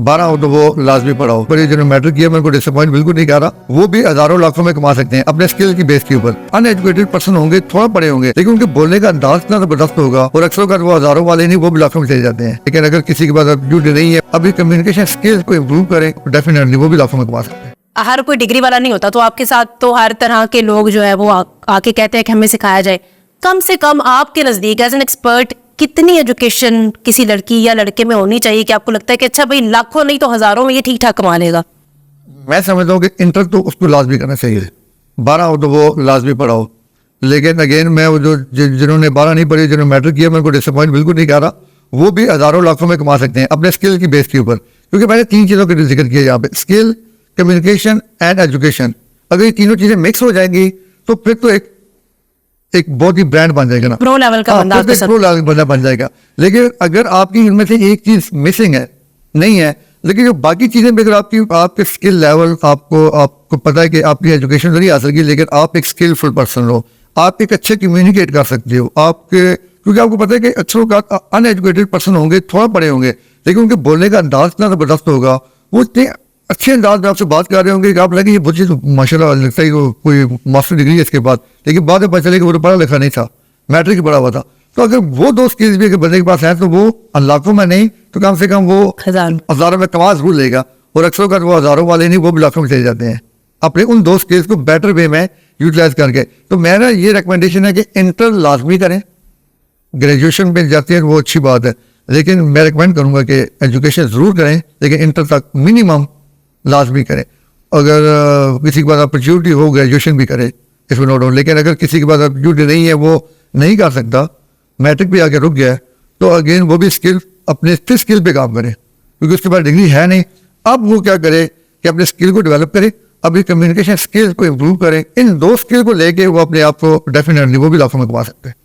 12 हो तो वो लाजमी पढ़ाओ। पर ये जो मैट्रिक किया मेरे को डिसअपॉइंट बिल्कुल नहीं कर रहा, वो भी हजारों लाखों में कमा सकते हैं अपने स्किल की बेस के ऊपर। अनएजुकेटेड पर्सन होंगे, थोड़ा पढ़े होंगे, लेकिन उनके बोलने का अंदाज इतना जबरदस्त होगा और अक्सर कर वो हजारों वाले नहीं, वो भी लाखों में चले जाते हैं। लेकिन अगर किसी के पास एप्टीट्यूड नहीं है, अभी कम्युनिकेशन स्किल्स को इम्प्रूव करें, डेफिनेटली वो भी लाखों में कमा सकते हैं। हर कोई डिग्री वाला नहीं होता, तो आपके साथ तो हर तरह के लोग जो है वो आके कहते हैं कि हमें सिखाया जाए। कम से कम आपके नजदीक एज एन एक्सपर्ट कितनी एजुकेशन किसी लड़की या लड़के में होनी चाहिए कि आपको लगता है कि अच्छा भाई लाखों नहीं तो हजारों में ये ठीक ठाक कमा लेगा? मैं समझता हूँ कि इंटर तो उसको लाजमी करना चाहिए। 12 हो तो वो लाजमी पढ़ाओ। लेकिन अगेन मैं वो जो जिन्होंने 12 नहीं पढ़ी, जिन्होंने मैट्रिक किया, मेरे को डिसअपॉइंट बिल्कुल नहीं कर रहा, वो भी हजारों लाखों में कमा सकते हैं अपने स्किल की बेस के ऊपर। क्योंकि मैंने 3 चीज़ों का जिक्र किया यहाँ पे, स्किल, कम्युनिकेशन एंड एजुकेशन। अगर ये तीनों चीजें मिक्स हो जाएंगी तो फिर तो एक बहुत ही ब्रांड बन जाएगा ना, प्रो लेवल का बंदा, प्रो लेवल बंदा बन जाएगा। लेकिन अगर आपकी इनमें से एक चीज मिसिंग है, नहीं है, लेकिन जो बाकी चीजें भी अगर आपके स्किल लेवल, आपको पता है कि आपकी एजुकेशन तो नहीं आ सकेगी, लेकिन आप एक स्किलफुल पर्सन हो, आप एक अच्छे कम्युनिकेट कर सकते हो, क्योंकि आपको पता है कि अक्सर अनएजुकेटेड पर्सन होंगे, थोड़ा पढ़े होंगे, लेकिन उनके बोलने का अंदाज इतना जबरदस्त होगा, वो इतने अच्छे अंदाज में आपसे बात कर रहे होंगे कि आप लगे ये बच्चे तो माशाल्लाह लगता है कोई मास्टर डिग्री है इसके बाद, लेकिन बाद में पता चले कि वो तो पढ़ा लिखा नहीं था, मैट्रिक ही पढ़ा हुआ था। तो अगर वो 2 स्किल्स भी अगर बंदे के पास है तो वो लाखों में नहीं तो कम से कम वो हजारों में कमा जरूर लेगा। और अक्सर कर वो हजारों वाले नहीं, वो भी लाखों में चले जाते हैं अपने उन 2 स्किल्स को बेटर वे में यूटिलाइज करके। तो मेरा ये रिकमेंडेशन है कि इंटर लाजमी करें, ग्रेजुएशन पे जाते हैं वो अच्छी बात है, लेकिन मैं रिकमेंड करूंगा कि एजुकेशन जरूर करें, लेकिन इंटर तक मिनिमम लाजमी करें। अगर किसी के पास अपॉर्चुनिटी हो ग्रेजुएशन भी करे, इसमें नो डाउट। लेकिन अगर किसी के पास अपॉर्चुनिटी नहीं है, वो नहीं कर सकता, मैट्रिक पे आके रुक गया, तो अगेन वो भी स्किल, अपने स्किल पे काम करे, क्योंकि उसके पास डिग्री है नहीं। अब वो क्या करे कि अपने स्किल को डेवलप करे, अपनी कम्युनिकेशन स्किल्स को इम्प्रूव करें। इन 2 स्किल को लेके वो अपने आप को डेफिनेटली वो भी लाखों में कमा सकते हैं।